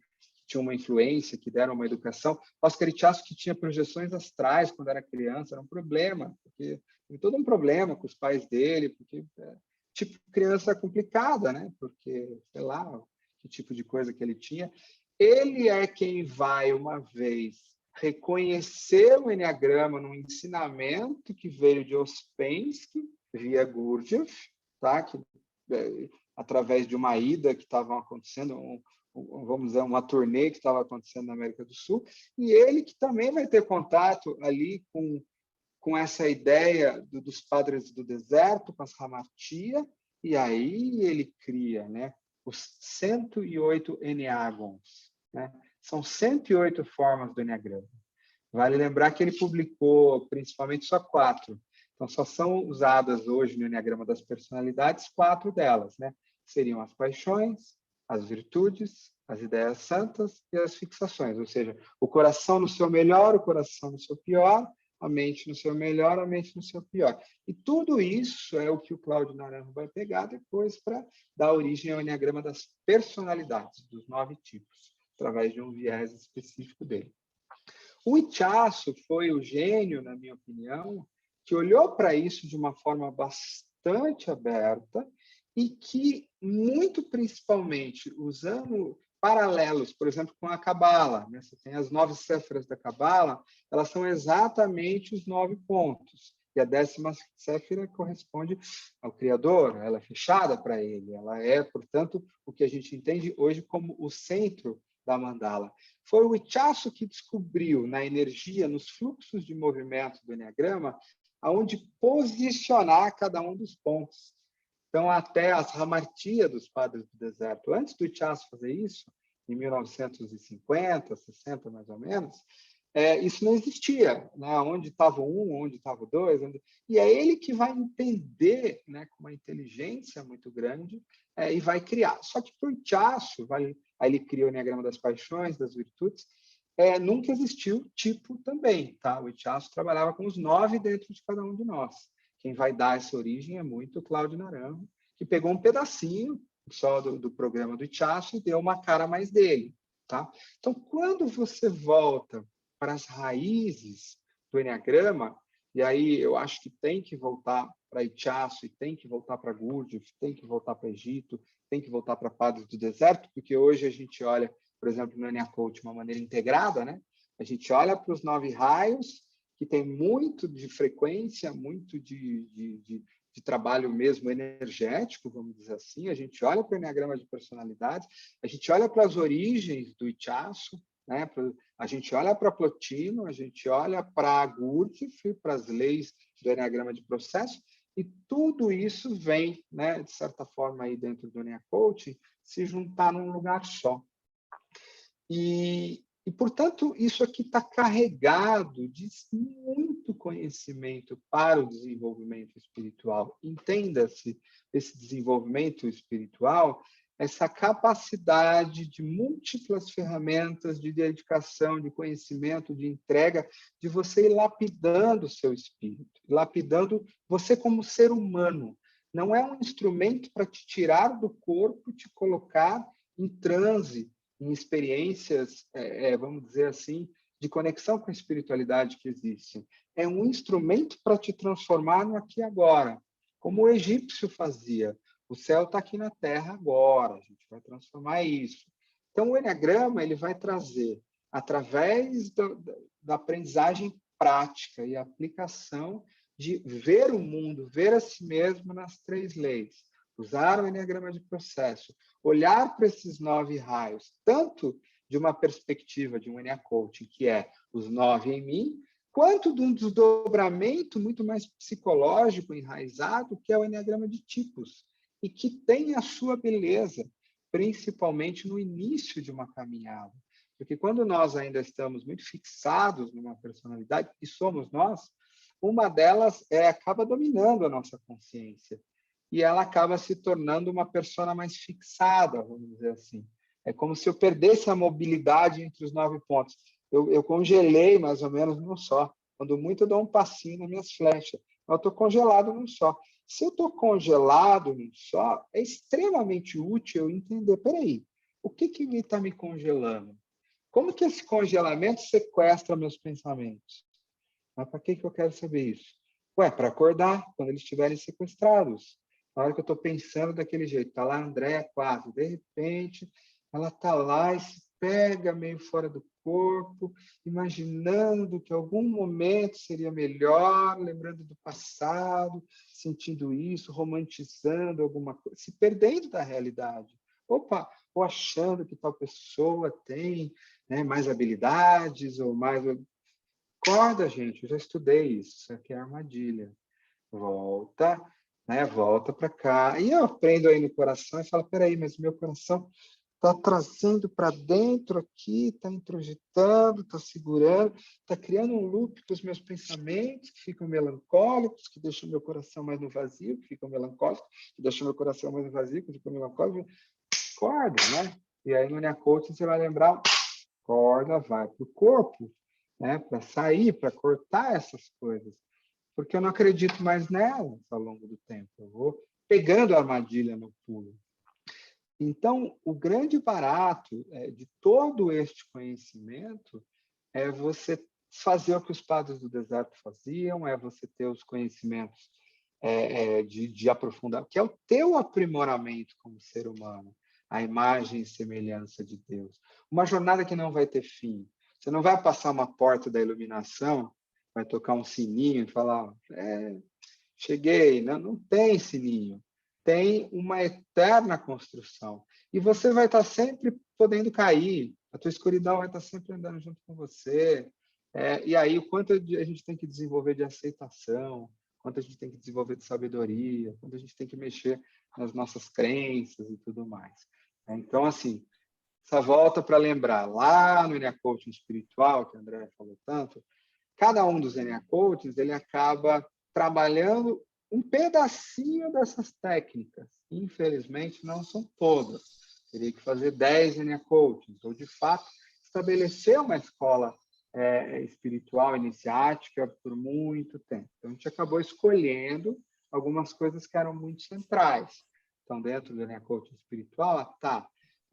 Speaker 3: tinham uma influência, que deram uma educação. Oscar Ichaço, que tinha projeções astrais quando era criança, era um problema, porque teve todo um problema com os pais dele, porque tipo criança complicada, né? Porque, sei lá, que tipo de coisa que ele tinha. Ele é quem vai, uma vez, reconhecer o Enneagrama num ensinamento que veio de Ouspensky, via Gurdjieff, tá? Que, através de uma ida que estava acontecendo, vamos dizer, uma turnê que estava acontecendo na América do Sul, e ele que também vai ter contato ali com essa ideia dos padres do deserto, com as Hamatia, e aí ele cria, né, os 108 Enneagons. Né? São 108 formas do Enneagrama. Vale lembrar que ele publicou principalmente só 4. Então, só são usadas hoje no Enneagrama das personalidades 4 delas. Né? Seriam as paixões, as virtudes, as ideias santas e as fixações. Ou seja, o coração no seu melhor, o coração no seu pior, a mente no seu melhor, a mente no seu pior. E tudo isso é o que o Cláudio Naranjo vai pegar depois para dar origem ao Enneagrama das personalidades, dos 9 tipos, através de um viés específico dele. O Ichaço foi o gênio, na minha opinião, que olhou para isso de uma forma bastante aberta e que, muito principalmente, usando paralelos, por exemplo, com a Cabala, né? Você tem as 9 séfiras da Cabala, elas são exatamente os 9 pontos. E a 10ª séfira corresponde ao Criador, ela é fechada para ele, ela é, portanto, o que a gente entende hoje como o centro da mandala. Foi o Ichazo que descobriu na energia, nos fluxos de movimento do Eneagrama, aonde posicionar cada um dos pontos. Então, até as Ramartia dos Padres do Deserto, antes do Ichazo fazer isso, em 1950, 60 mais ou menos, isso não existia, né? Onde estava um, onde estava o dois, e é ele que vai entender, né, com uma inteligência muito grande, e vai criar. Só que para o Ichazo, aí ele criou o Enneagrama das Paixões, das Virtudes, nunca existiu tipo também, tá? O Ichazo trabalhava com os 9 dentro de cada um de nós. Quem vai dar essa origem é muito o Cláudio Naranjo, que pegou um pedacinho só do programa do Ichazo e deu uma cara mais dele, tá? Então, quando você volta para as raízes do Enneagrama, e aí eu acho que tem que voltar para Ichazo, e tem que voltar para Gurdjieff, tem que voltar para Egito, tem que voltar para Padres do Deserto, porque hoje a gente olha, por exemplo, no Eneacoach de uma maneira integrada, né? A gente olha para os 9 raios, que tem muito de frequência, muito de trabalho mesmo energético, vamos dizer assim. A gente olha para o Enneagrama de personalidades, a gente olha para as origens do Ichazo, né? A gente olha para Plotino, a gente olha para Gurdjieff, para as leis do Enneagrama de processo, e tudo isso vem, né, de certa forma, aí dentro do Eneacoaching, se juntar num lugar só. E, portanto, isso aqui está carregado de muito conhecimento para o desenvolvimento espiritual. Entenda-se, esse desenvolvimento espiritual, essa capacidade de múltiplas ferramentas de dedicação, de conhecimento, de entrega, de você ir lapidando o seu espírito, lapidando você como ser humano. Não é um instrumento para te tirar do corpo, te colocar em transe, em experiências, vamos dizer assim, de conexão com a espiritualidade que existe. É um instrumento para te transformar no aqui e agora, como o egípcio fazia. O céu está aqui na Terra agora, a gente vai transformar isso. Então, o Enneagrama ele vai trazer, através da aprendizagem prática e aplicação, de ver o mundo, ver a si mesmo nas 3 leis. Usar o Enneagrama de processo, olhar para esses 9 raios, tanto de uma perspectiva de um Enneacoaching, que é os 9 em mim, quanto de um desdobramento muito mais psicológico, enraizado, que é o Enneagrama de tipos, e que tem a sua beleza, principalmente no início de uma caminhada. Porque quando nós ainda estamos muito fixados numa personalidade, e somos nós, uma delas acaba dominando a nossa consciência. E ela acaba se tornando uma persona mais fixada, vamos dizer assim. É como se eu perdesse a mobilidade entre os 9 pontos. Eu congelei mais ou menos num só. Quando muito, eu dou um passinho nas minhas flechas. Eu estou congelado num só. Se eu estou congelado num só, é extremamente útil eu entender, peraí, o que está me congelando? Como que esse congelamento sequestra meus pensamentos? Mas para que eu quero saber isso? Para acordar, quando eles estiverem sequestrados. Na hora que eu estou pensando daquele jeito, está lá a Andréa quase, de repente, ela está lá e se pega meio fora do corpo, imaginando que algum momento seria melhor, lembrando do passado, sentindo isso, romantizando alguma coisa, se perdendo da realidade. Opa, ou achando que tal pessoa tem, né, mais habilidades, ou mais... Acorda, gente, eu já estudei isso aqui é armadilha. Volta, né? Volta para cá. E eu aprendo aí no coração e falo, peraí, mas meu coração está trazendo para dentro aqui, está introjetando, está segurando, está criando um loop com os meus pensamentos, que ficam melancólicos, que deixam meu coração mais no vazio, que ficam melancólicos, que deixam meu coração mais no vazio, que ficam melancólicos. Acorda, né? E aí no Enneacoaching você vai lembrar, acorda, vai para o corpo, né? Para sair, para cortar essas coisas. Porque eu não acredito mais nelas ao longo do tempo. Eu vou pegando a armadilha no pulo. Então, o grande barato de todo este conhecimento é você fazer o que os padres do deserto faziam, é você ter os conhecimentos de aprofundar, que é o teu aprimoramento como ser humano, a imagem e semelhança de Deus. Uma jornada que não vai ter fim. Você não vai passar uma porta da iluminação, vai tocar um sininho e falar, cheguei. Não tem sininho. Tem uma eterna construção. E você vai estar sempre podendo cair. A tua escuridão vai estar sempre andando junto com você. E aí, o quanto a gente tem que desenvolver de aceitação, quanto a gente tem que desenvolver de sabedoria, quanto a gente tem que mexer nas nossas crenças e tudo mais. Então, assim, essa volta para lembrar, lá no NA Coaching Espiritual, que a Andrea falou tanto, cada um dos NA Coachings, ele acaba trabalhando um pedacinho dessas técnicas. Infelizmente, não são todas. Teria que fazer 10 NA Coachings, ou, de fato, estabelecer uma escola espiritual, iniciática, por muito tempo. Então, a gente acabou escolhendo algumas coisas que eram muito centrais. Então, dentro do NA Coaching Espiritual,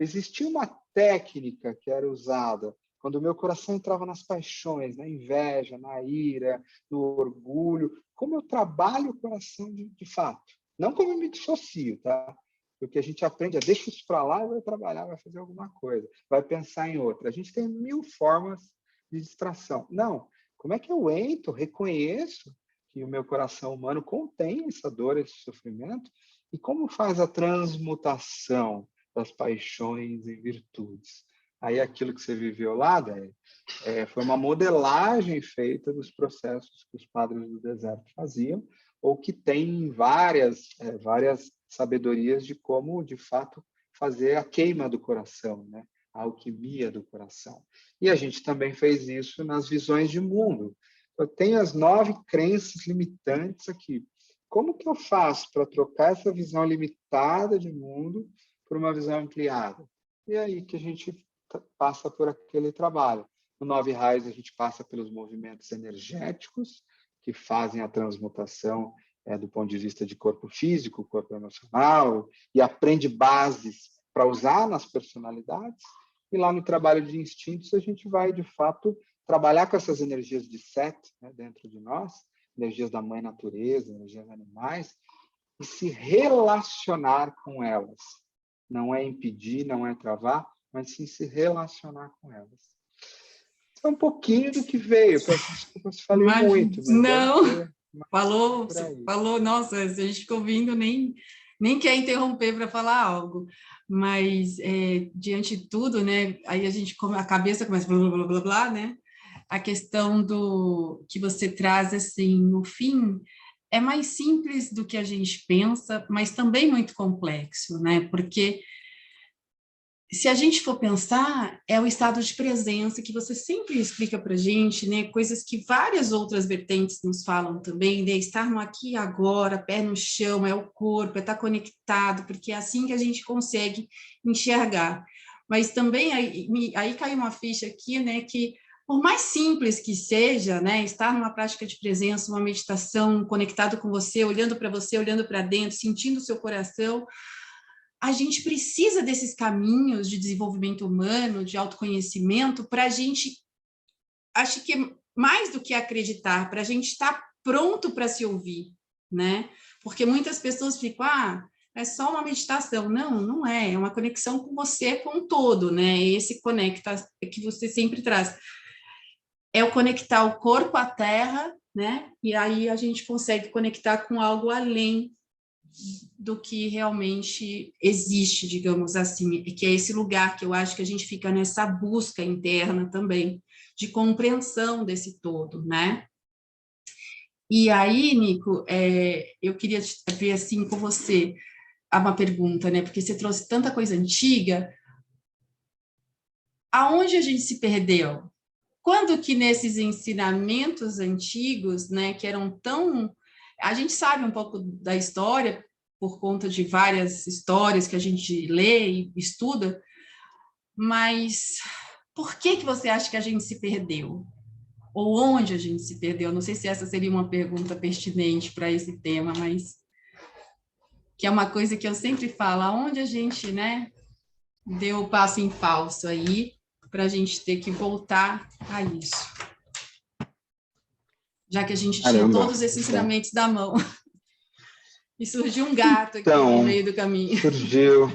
Speaker 3: existia uma técnica que era usada quando o meu coração entrava nas paixões, na inveja, na ira, no orgulho, como eu trabalho o coração de fato. Não como eu me dissocio, tá? Porque a gente aprende a deixar isso para lá e vai trabalhar, vai fazer alguma coisa, vai pensar em outra. A gente tem 1000 formas de distração. Não, como é que eu entro, reconheço que o meu coração humano contém essa dor, esse sofrimento, e como faz a transmutação das paixões em virtudes? Aí aquilo que você viveu lá, foi uma modelagem feita dos processos que os padres do deserto faziam, ou que tem várias sabedorias de como, de fato, fazer a queima do coração, né? A alquimia do coração. E a gente também fez isso nas visões de mundo. Eu tenho as 9 crenças limitantes aqui. Como que eu faço para trocar essa visão limitada de mundo por uma visão ampliada? E é aí que a gente passa por aquele trabalho. No 9 Raios, a gente passa pelos movimentos energéticos, que fazem a transmutação do ponto de vista de corpo físico, corpo emocional, e aprende bases para usar nas personalidades. E lá no trabalho de instintos, a gente vai, de fato, trabalhar com essas energias de Sete, né, dentro de nós, energias da mãe natureza, energias animais, e se relacionar com elas. Não é impedir, não é travar, mas sim se relacionar com elas. É um pouquinho do que veio. Desculpa se falei muito. Mas
Speaker 1: não, falou, nossa, a gente ficou ouvindo, nem quer interromper para falar algo. Mas, diante de tudo, né, aí a cabeça começa blá, blá, blá, blá, né? A questão do que você traz, assim, no fim, é mais simples do que a gente pensa, mas também muito complexo, né? Porque se a gente for pensar, é o estado de presença que você sempre explica para a gente, né? Coisas que várias outras vertentes nos falam também, né? Estar no aqui e agora, pé no chão, é o corpo, é estar conectado, porque é assim que a gente consegue enxergar. Mas também, aí caiu uma ficha aqui, né? Que por mais simples que seja, né? Estar numa prática de presença, uma meditação, conectado com você, olhando para dentro, sentindo o seu coração, a gente precisa desses caminhos de desenvolvimento humano, de autoconhecimento, para a gente, acho que mais do que acreditar, para a gente estar pronto para se ouvir, né? Porque muitas pessoas ficam, é só uma meditação. Não, não é, é uma conexão com você, com o todo, né? Esse conecta que você sempre traz. É o conectar o corpo à terra, né? E aí a gente consegue conectar com algo além do que realmente existe, digamos assim, que é esse lugar que eu acho que a gente fica nessa busca interna também, de compreensão desse todo, né? E aí, Nico, eu queria ver assim com você uma pergunta, né? Porque você trouxe tanta coisa antiga, aonde a gente se perdeu? Quando que nesses ensinamentos antigos, né, que eram tão... A gente sabe um pouco da história, por conta de várias histórias que a gente lê e estuda, mas por que você acha que a gente se perdeu? Ou onde a gente se perdeu? Não sei se essa seria uma pergunta pertinente para esse tema, mas que é uma coisa que eu sempre falo, aonde a gente, né, deu o passo em falso aí, para a gente ter que voltar a isso. Já que a gente tinha todos esses ensinamentos da mão. E surgiu um gato aqui
Speaker 3: Então,
Speaker 1: no meio do caminho.
Speaker 3: surgiu,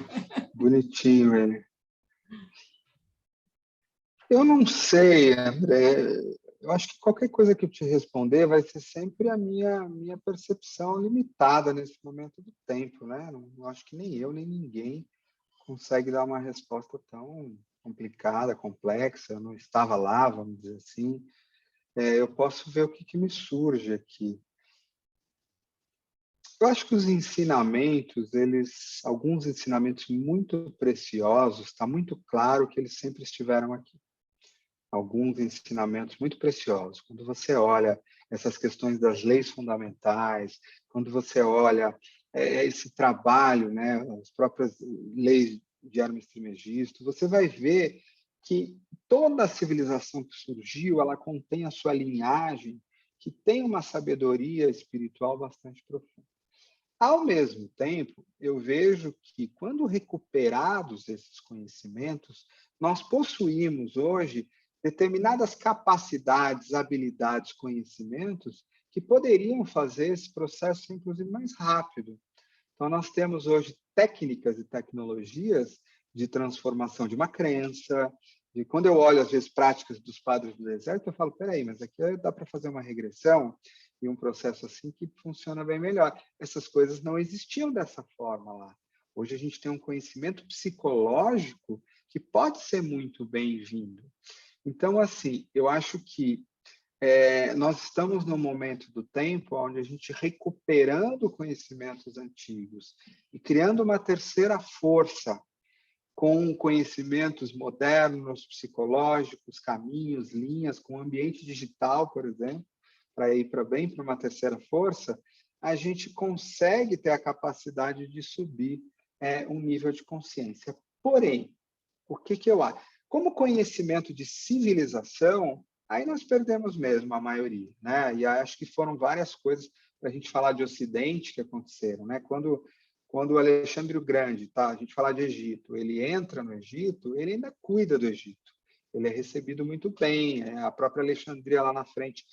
Speaker 3: bonitinho ele. Eu não sei, André. Eu acho que qualquer coisa que eu te responder vai ser sempre a minha percepção limitada nesse momento do tempo, né? Não acho que nem eu, nem ninguém consegue dar uma resposta tão complicada, complexa. Eu não estava lá, vamos dizer assim. Eu posso ver o que me surge aqui. Eu acho que os ensinamentos, alguns ensinamentos muito preciosos, está muito claro que eles sempre estiveram aqui. Alguns ensinamentos muito preciosos. Quando você olha essas questões das leis fundamentais, quando você olha esse trabalho, né, as próprias leis de Hermes Trismegisto, você vai ver que toda a civilização que surgiu, ela contém a sua linhagem, que tem uma sabedoria espiritual bastante profunda. Ao mesmo tempo, eu vejo que, quando recuperados esses conhecimentos, nós possuímos hoje determinadas capacidades, habilidades, conhecimentos que poderiam fazer esse processo ser, inclusive, mais rápido. Então, nós temos hoje técnicas e tecnologias de transformação de uma crença. E quando eu olho, às vezes, práticas dos padres do deserto, eu falo, peraí, mas aqui dá para fazer uma regressão e um processo assim que funciona bem melhor. Essas coisas não existiam dessa forma lá. Hoje a gente tem um conhecimento psicológico que pode ser muito bem-vindo. Então, assim, eu acho que nós estamos num momento do tempo onde a gente, recuperando conhecimentos antigos e criando uma terceira força com conhecimentos modernos, psicológicos, caminhos, linhas, com ambiente digital, por exemplo, para ir para uma terceira força, a gente consegue ter a capacidade de subir um nível de consciência. Porém, o que eu acho? Como conhecimento de civilização, aí nós perdemos mesmo a maioria, né? E acho que foram várias coisas para a gente falar de Ocidente que aconteceram, né? Quando o Alexandre o Grande, tá? A gente falar de Egito, ele entra no Egito, ele ainda cuida do Egito. Ele é recebido muito bem. A própria Alexandria lá na frente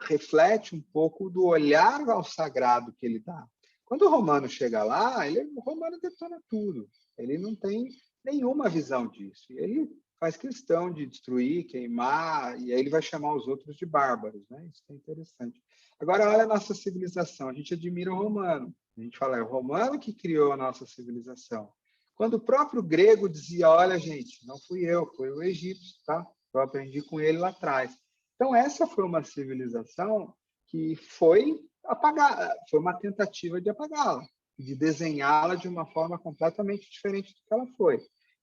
Speaker 3: reflete um pouco do olhar ao sagrado que ele dá. Quando o romano chega lá, o romano detona tudo. Ele não tem nenhuma visão disso. Ele faz questão de destruir, queimar, e aí ele vai chamar os outros de bárbaros, né? Isso é interessante. Agora, olha a nossa civilização. A gente admira o romano. A gente fala, é o romano que criou a nossa civilização. Quando o próprio grego dizia, olha, gente, não fui eu, foi o egípcio, tá? Eu aprendi com ele lá atrás. Então, essa foi uma civilização que foi apagada, foi uma tentativa de apagá-la, de desenhá-la de uma forma completamente diferente do que ela foi.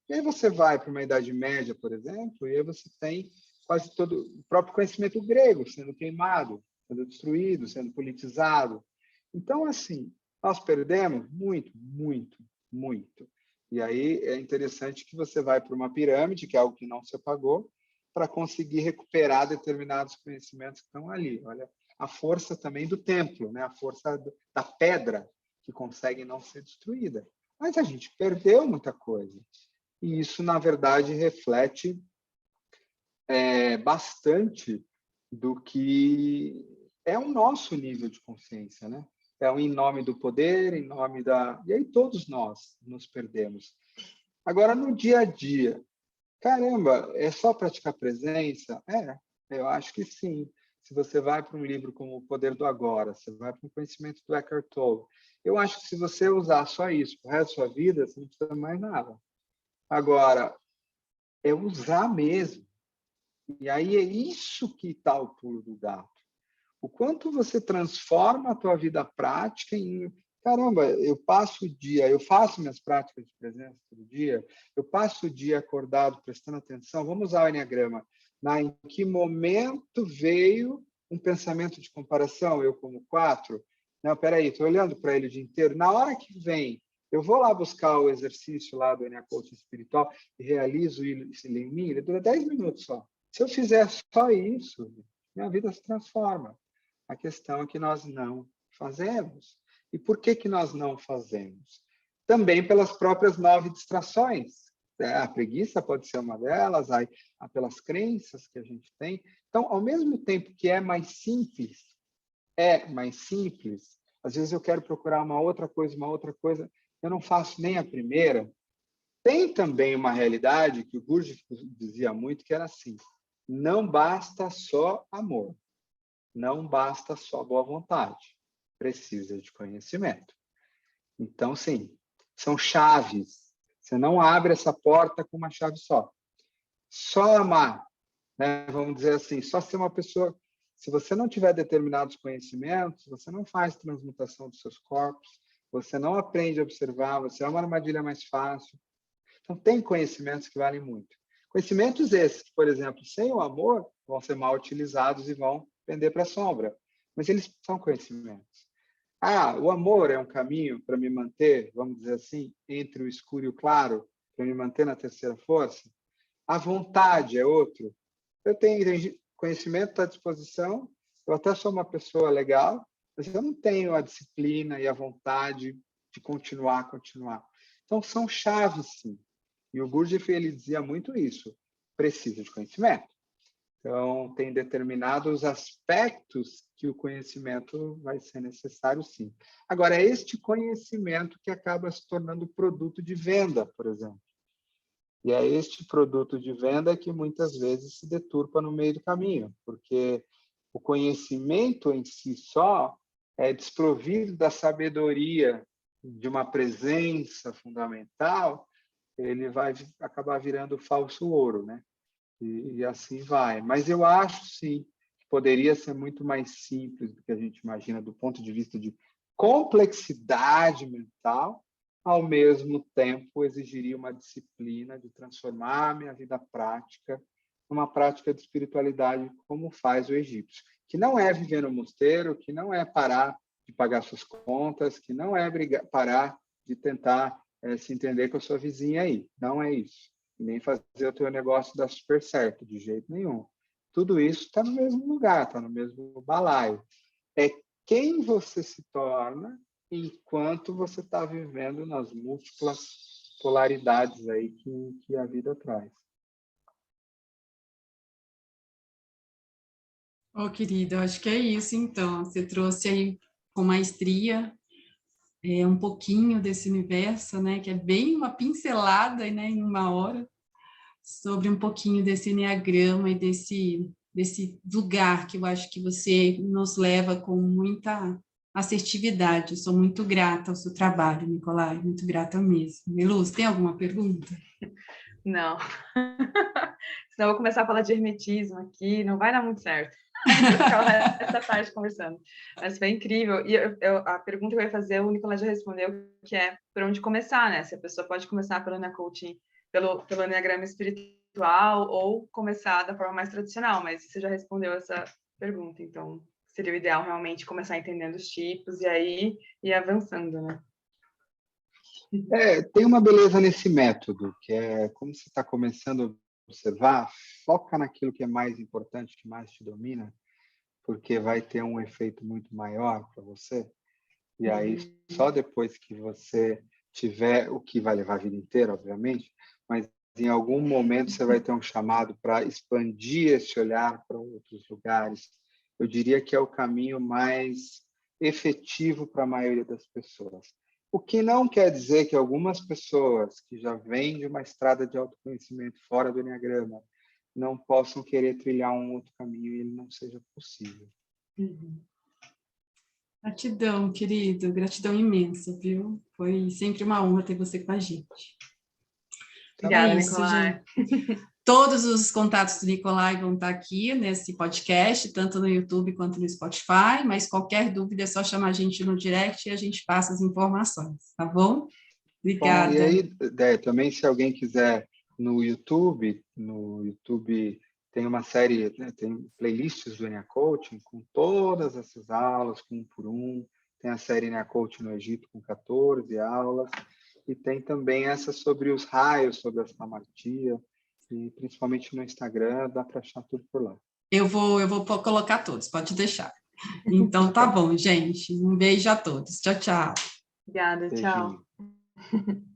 Speaker 3: E aí você vai para uma Idade Média, por exemplo, e aí você tem quase todo o próprio conhecimento grego sendo queimado, sendo destruído, sendo politizado. Então, assim, nós perdemos muito, muito, muito. E aí é interessante que você vai para uma pirâmide, que é algo que não se apagou, para conseguir recuperar determinados conhecimentos que estão ali. Olha, a força também do templo, né? A força da pedra, que consegue não ser destruída. Mas a gente perdeu muita coisa. E isso, na verdade, reflete bastante do que é o nosso nível de consciência, né? Em nome do poder, em nome da... E aí todos nós nos perdemos. Agora, no dia a dia, caramba, é só praticar presença? Eu acho que sim. Se você vai para um livro como O Poder do Agora, você vai para um conhecimento do Eckhart Tolle, eu acho que se você usar só isso para o resto da sua vida, você não precisa mais nada. Agora, é usar mesmo. E aí é isso que está o pulo do gato. O quanto você transforma a tua vida prática em... Caramba, eu passo o dia, eu faço minhas práticas de presença todo dia, eu passo o dia acordado, prestando atenção. Vamos usar o Enneagrama. Em que momento veio um pensamento de comparação, eu como 4? Não, peraí, estou olhando para ele o dia inteiro. Na hora que vem, eu vou lá buscar o exercício lá do Enneacoaching espiritual e realizo isso em mim, ele dura 10 minutos só. Se eu fizer só isso, minha vida se transforma. A questão é que nós não fazemos. E por que nós não fazemos? Também pelas próprias 9 distrações. A preguiça pode ser uma delas, pelas crenças que a gente tem. Então, ao mesmo tempo que é mais simples, às vezes eu quero procurar uma outra coisa, eu não faço nem a primeira. Tem também uma realidade que o Gurdjieff dizia muito, que era assim: não basta só amor, não basta só boa vontade, precisa de conhecimento. Então, sim, são chaves. Você não abre essa porta com uma chave só. Só amar, né? Vamos dizer assim, só ser uma pessoa. Se você não tiver determinados conhecimentos, você não faz transmutação dos seus corpos, você não aprende a observar, você é uma armadilha mais fácil. Então, tem conhecimentos que valem muito. Conhecimentos esses, que, por exemplo, sem o amor, vão ser mal utilizados e vão pender para a sombra. Mas eles são conhecimentos. O amor é um caminho para me manter, vamos dizer assim, entre o escuro e o claro, para me manter na terceira força. A vontade é outro. Eu tenho conhecimento à disposição, eu até sou uma pessoa legal, mas eu não tenho a disciplina e a vontade de continuar. Então, são chaves, sim. E o Gurdjieff, ele dizia muito isso: precisa de conhecimento. Então, tem determinados aspectos que o conhecimento vai ser necessário, sim. Agora, é este conhecimento que acaba se tornando produto de venda, por exemplo. E é este produto de venda que muitas vezes se deturpa no meio do caminho, porque o conhecimento em si só é desprovido da sabedoria de uma presença fundamental, ele vai acabar virando falso ouro, né? E assim vai. Mas eu acho, sim, que poderia ser muito mais simples do que a gente imagina do ponto de vista de complexidade mental, ao mesmo tempo exigiria uma disciplina de transformar a minha vida prática numa prática de espiritualidade, como faz o egípcio, que não é viver no mosteiro, que não é parar de pagar suas contas, que não é parar de tentar se entender com a sua vizinha aí. Não é isso. Nem fazer o teu negócio dar super certo, de jeito nenhum. Tudo isso está no mesmo lugar, está no mesmo balaio. É quem você se torna enquanto você está vivendo nas múltiplas polaridades aí que a vida traz.
Speaker 1: Querido, acho que é isso, então. Você trouxe aí com maestria um pouquinho desse universo, né, que é bem uma pincelada, né, em uma hora, sobre um pouquinho desse enneagrama e desse lugar que eu acho que você nos leva com muita assertividade. Eu sou muito grata ao seu trabalho, Nicolai, muito grata mesmo. Eluz, tem alguma pergunta?
Speaker 2: Não. Senão eu vou começar a falar de hermetismo aqui, não vai dar muito certo. A gente vai ficar essa parte conversando. Mas foi incrível. E a pergunta que eu ia fazer, o Nicolai já respondeu, que é por onde começar, né? Se a pessoa pode começar pelo coaching, pelo enneagrama espiritual, ou começar da forma mais tradicional, mas você já respondeu essa pergunta, então seria o ideal realmente começar entendendo os tipos e aí ir avançando, né?
Speaker 3: Tem uma beleza nesse método, que é como você está começando a observar, foca naquilo que é mais importante, que mais te domina, porque vai ter um efeito muito maior para você. E aí, só depois que você tiver, o que vai levar a vida inteira, obviamente, mas em algum momento você vai ter um chamado para expandir esse olhar para outros lugares. Eu diria que é o caminho mais efetivo para a maioria das pessoas. O que não quer dizer que algumas pessoas que já vêm de uma estrada de autoconhecimento fora do enneagrama não possam querer trilhar um outro caminho e ele não seja possível.
Speaker 1: Gratidão, querido, gratidão imensa, viu? Foi sempre uma honra ter você com a gente.
Speaker 2: Obrigada,
Speaker 1: é isso,
Speaker 2: Nicolai.
Speaker 1: gente. Todos os contatos do Nicolai vão estar aqui nesse podcast, tanto no YouTube quanto no Spotify, mas qualquer dúvida é só chamar a gente no direct e a gente passa as informações, tá bom? Obrigada.
Speaker 3: Bom, e aí, também, se alguém quiser no YouTube tem uma série, né, tem playlists do Enia Coaching com todas essas aulas, com um por um. Tem a série Enia Coaching no Egito com 14 aulas. E tem também essa sobre os raios, sobre a astramatia. E principalmente no Instagram, dá para achar tudo por lá.
Speaker 1: Eu vou colocar todos, pode deixar. Então, tá bom, gente. Um beijo a todos. Tchau, tchau.
Speaker 2: Obrigada, tchau.